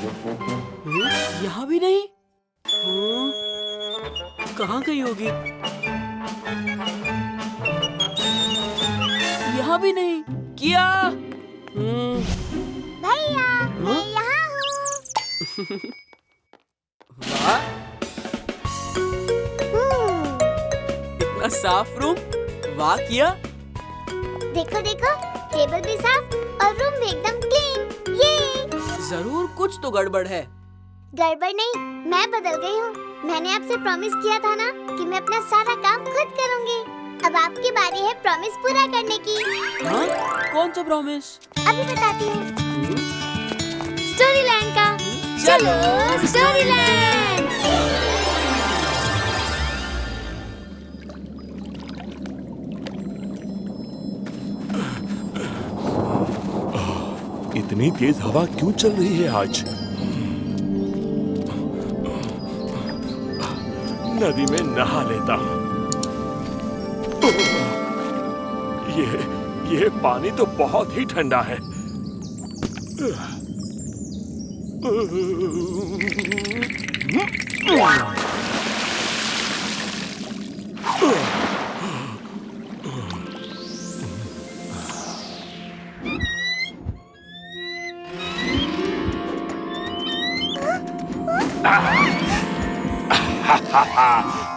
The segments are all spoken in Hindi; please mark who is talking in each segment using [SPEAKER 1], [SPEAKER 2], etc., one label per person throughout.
[SPEAKER 1] यहाँ भी नहीं। कहाँ गई होगी? यहाँ भी नहीं। किया?
[SPEAKER 2] भैया, मैं यहाँ हूँ।
[SPEAKER 1] वाह, इतना साफ रूम। वाह किया।
[SPEAKER 2] देखो देखो, टेबल भी साफ और रूम भी एकदम क्लीन। ये
[SPEAKER 1] जरूर कुछ तो गड़बड़ है।
[SPEAKER 2] गड़बड़ नहीं, मैं बदल गई हूँ। मैंने आपसे प्रॉमिस किया था ना कि मैं अपना सारा काम खुद करूँगी। अब आपकी बारी है प्रॉमिस पूरा करने की।
[SPEAKER 1] हाँ? कौन सा प्रॉमिस?
[SPEAKER 2] अभी बताती हूँ। स्टोरीलैंड का। चलो स्टोरीलैंड।
[SPEAKER 3] इतनी तेज हवा क्यों चल रही है आज? नदी में नहा लेता हूँ। ये पानी तो बहुत ही ठंडा है।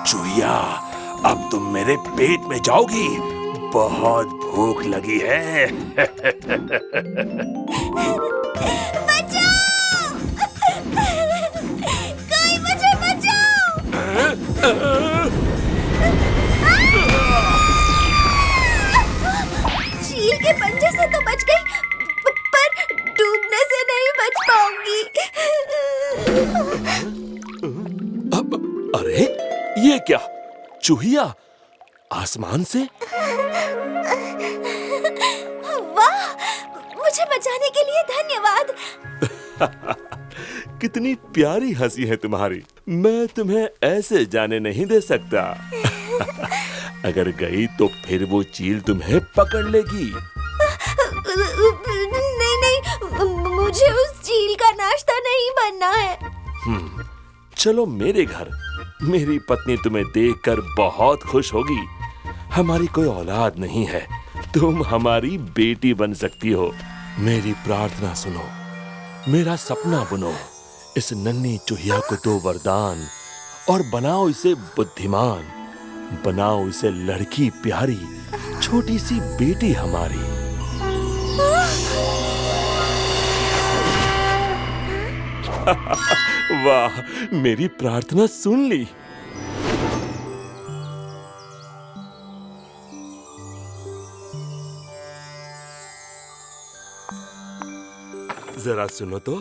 [SPEAKER 3] चूहिया, अब तुम मेरे पेट में जाओगी। बहुत भूख लगी है।
[SPEAKER 2] बचाओ! कोई मुझे बचाओ! चील के पंजे से तो बच गई, पर डूबने से नहीं बच पाऊंगी।
[SPEAKER 3] अरे ये क्या? चूहिया आसमान से?
[SPEAKER 2] वाह! मुझे बचाने के लिए धन्यवाद।
[SPEAKER 3] कितनी प्यारी हंसी है तुम्हारी। मैं तुम्हें ऐसे जाने नहीं दे सकता। अगर गई तो फिर वो चील तुम्हें पकड़ लेगी।
[SPEAKER 2] नहीं, मुझे उस चील का नाश्ता नहीं बनना है।
[SPEAKER 3] चलो मेरे घर। मेरी पत्नी तुम्हें देखकर बहुत खुश होगी। हमारी कोई औलाद नहीं है, तुम हमारी बेटी बन सकती हो। मेरी प्रार्थना सुनो, मेरा सपना बुनो। इस नन्ही चूहिया को दो वरदान और बनाओ इसे बुद्धिमान। बनाओ इसे लड़की प्यारी, छोटी सी बेटी हमारी। वाह, मेरी प्रार्थना सुन ली। जरा सुनो तो।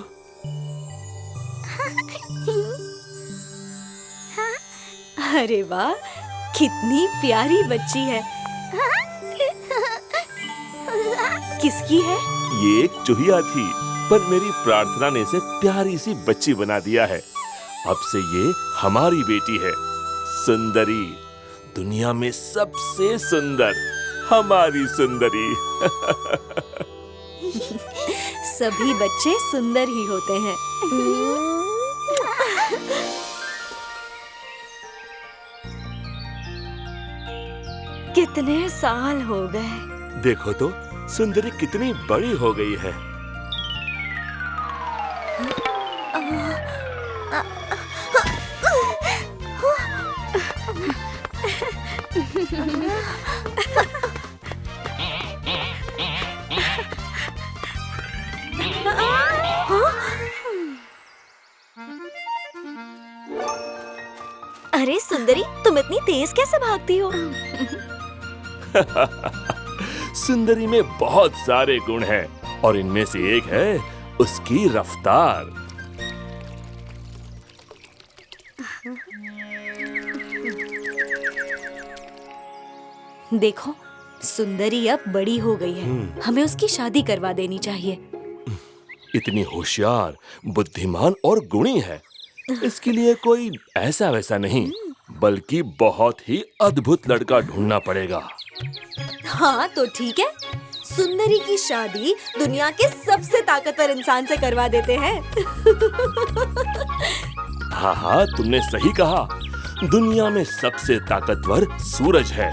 [SPEAKER 4] अरे वाह, कितनी प्यारी बच्ची है। किसकी है?
[SPEAKER 3] ये एक चूहिया थी, पर मेरी प्रार्थना ने इसे प्यारी सी बच्ची बना दिया है। अब से ये हमारी बेटी है, सुंदरी। दुनिया में सबसे सुंदर, हमारी सुंदरी।
[SPEAKER 4] सभी बच्चे सुंदर ही होते हैं। कितने साल हो गए।
[SPEAKER 3] देखो तो सुंदरी कितनी बड़ी हो गई है।
[SPEAKER 4] अरे सुंदरी, तुम इतनी तेज कैसे भागती हो?
[SPEAKER 3] सुंदरी में बहुत सारे गुण हैं और इनमें से एक है उसकी रफ्तार।
[SPEAKER 4] देखो, सुंदरी अब बड़ी हो गई है। हमें उसकी शादी करवा देनी चाहिए।
[SPEAKER 3] इतनी होशियार, बुद्धिमान और गुणी है। इसके लिए कोई ऐसा वैसा नहीं, बल्कि बहुत ही अद्भुत लड़का ढूंढना पड़ेगा।
[SPEAKER 4] हाँ तो ठीक है, सुंदरी की शादी दुनिया के सबसे ताकतवर इंसान से करवा देते हैं।
[SPEAKER 3] हाँ हाँ, तुमने सही कहा। दुनिया में सबसे ताकतवर सूरज है।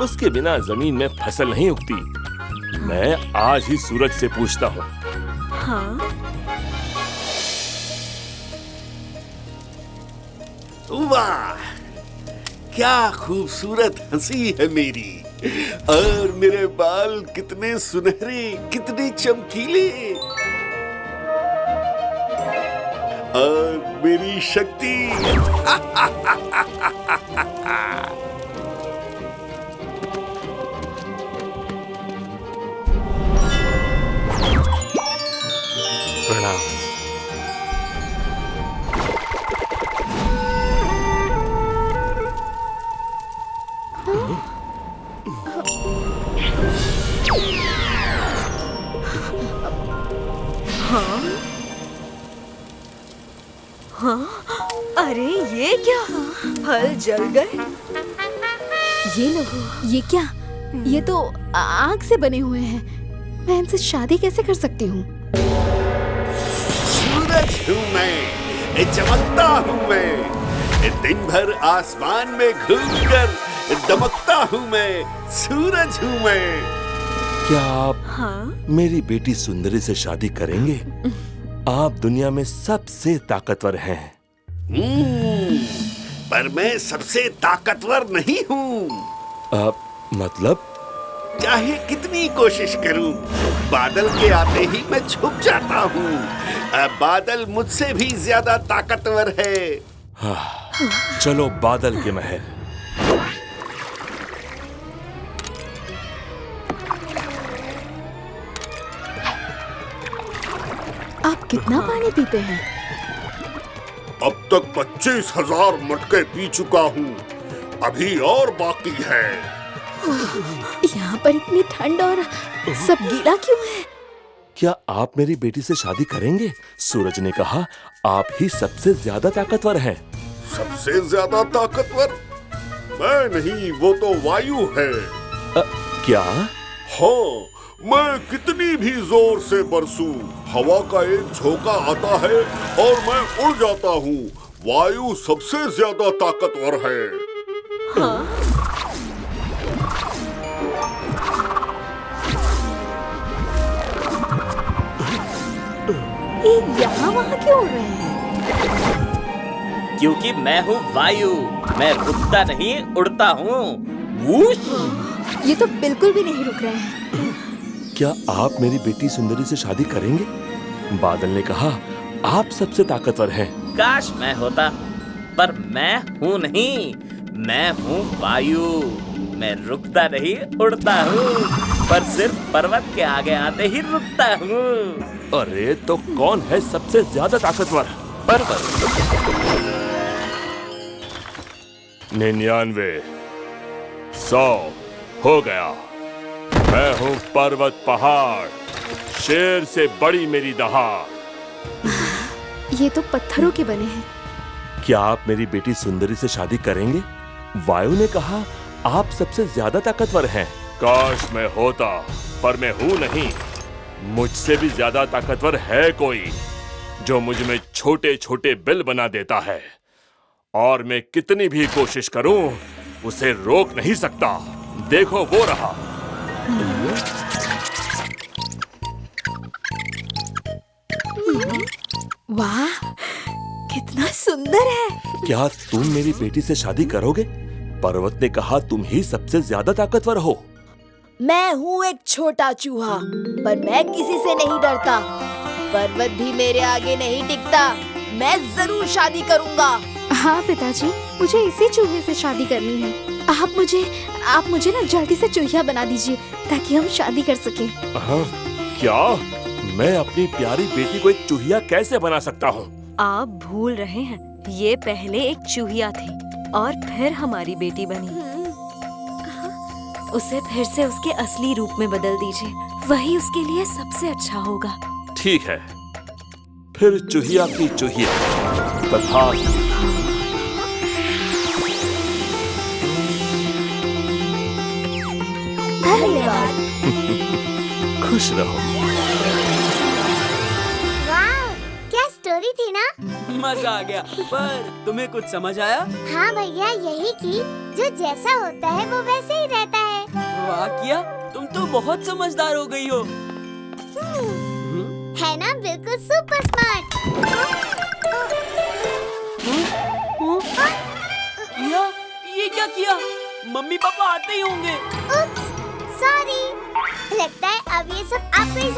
[SPEAKER 3] उसके बिना जमीन में फसल नहीं उगती। मैं आज ही सूरज से पूछता हूँ।
[SPEAKER 4] हाँ?
[SPEAKER 5] वाह, क्या खूबसूरत हंसी है मेरी, और मेरे बाल कितने सुनहरे, कितने चमकीले, और मेरी शक्ति।
[SPEAKER 3] प्रणाम।
[SPEAKER 4] अरे ये क्या, फल जल गए।
[SPEAKER 6] ये लो, ये क्या? ये तो आग से बने हुए हैं। मैं इनसे शादी कैसे कर सकती हूँ?
[SPEAKER 5] सूरज हूँ मैं, चमकता हूँ मैं, दिन भर आसमान में घूमकर दमकता हूँ मैं, सूरज हूँ मैं।
[SPEAKER 3] क्या आप मेरी बेटी सुंदरी से शादी करेंगे? आप दुनिया में सबसे ताकतवर हैं।
[SPEAKER 5] पर मैं सबसे ताकतवर नहीं हूँ।
[SPEAKER 3] मतलब?
[SPEAKER 5] चाहे कितनी कोशिश करूं, बादल के आते ही मैं छुप जाता हूँ। बादल मुझसे भी ज्यादा ताकतवर है।
[SPEAKER 3] चलो बादल के महल।
[SPEAKER 6] आप कितना पानी पीते हैं?
[SPEAKER 5] अब तक 25,000 मटके पी चुका हूँ, अभी और बाकी है।
[SPEAKER 6] यहाँ पर इतनी ठंड और सब गीला क्यों है?
[SPEAKER 3] क्या आप मेरी बेटी से शादी करेंगे? सूरज ने कहा आप ही सबसे ज्यादा ताकतवर हैं।
[SPEAKER 5] सबसे ज्यादा ताकतवर? मैं नहीं, वो तो वायु है।
[SPEAKER 3] क्या?
[SPEAKER 5] हाँ, मैं कितनी भी जोर से बरसूं, हवा का एक झोंका आता है और मैं उड़ जाता हूँ। वायु सबसे ज्यादा ताकतवर है।
[SPEAKER 6] ये यहाँ वहाँ क्यों उड़ रहे हैं?
[SPEAKER 7] क्योंकि मैं हूँ वायु, मैं रुकता नहीं उड़ता हूँ। वूश!
[SPEAKER 6] ये तो बिल्कुल भी नहीं रुक रहे हैं।
[SPEAKER 3] क्या आप मेरी बेटी सुंदरी से शादी करेंगे? बादल ने कहा आप सबसे ताकतवर हैं।
[SPEAKER 7] काश मैं होता, पर मैं हूँ नहीं, मैं हूँ वायु। मैं रुकता नहीं उड़ता हूँ, पर सिर्फ पर्वत के आगे आते ही रुकता हूँ।
[SPEAKER 3] अरे तो कौन है सबसे ज्यादा ताकतवर?
[SPEAKER 7] पर्वत।
[SPEAKER 3] 99, 100 हो गया। मैं हूँ पर्वत पहाड़, शेर से बड़ी मेरी दहाड़।
[SPEAKER 6] ये तो पत्थरों के बने हैं।
[SPEAKER 3] क्या आप मेरी बेटी सुंदरी से शादी करेंगे? वायु ने कहा आप सबसे ज्यादा ताकतवर हैं। काश मैं होता, पर मैं हूँ नहीं। मुझसे भी ज्यादा ताकतवर है कोई, जो मुझ में छोटे छोटे बिल बना देता है, और मैं कितनी भी कोशिश करूं उसे रोक नहीं सकता। देखो वो रहा।
[SPEAKER 6] वाह, कितना सुंदर है।
[SPEAKER 3] क्या तुम मेरी बेटी से शादी करोगे? पर्वत ने कहा तुम ही सबसे ज्यादा ताकतवर हो।
[SPEAKER 8] मैं हूँ एक छोटा चूहा, पर मैं किसी से नहीं डरता। पर्वत भी मेरे आगे नहीं टिकता। मैं जरूर शादी करूँगा।
[SPEAKER 6] हाँ पिताजी, मुझे इसी चूहे से शादी करनी है। आप मुझे ना जल्दी से चूहिया बना दीजिए, ताकि हम शादी कर सकें।
[SPEAKER 3] क्या? मैं अपनी प्यारी बेटी को एक चूहिया कैसे बना सकता हूँ?
[SPEAKER 4] आप भूल रहे हैं, ये पहले एक चूहिया थी और फिर हमारी बेटी बनी। उसे फिर से उसके असली रूप में बदल दीजिए, वही उसके लिए सबसे अच्छा होगा।
[SPEAKER 3] ठीक है, फिर चूहिया की चूहिया। तथास्तु।
[SPEAKER 8] धन्यवाद।
[SPEAKER 3] खुश रहो।
[SPEAKER 2] वाह, क्या स्टोरी थी ना।
[SPEAKER 1] मजा आ गया। पर तुम्हें कुछ समझ आया?
[SPEAKER 2] हाँ भैया, यही कि जो जैसा होता है वो वैसे ही रहता है।
[SPEAKER 1] वाह किया, तुम तो बहुत समझदार हो गई हो।
[SPEAKER 2] है ना, बिल्कुल सुपर स्मार्ट।
[SPEAKER 1] किया, ये क्या किया? मम्मी पापा आते ही होंगे।
[SPEAKER 2] उप्स, सॉरी। लगता है अब ये सब आपको ही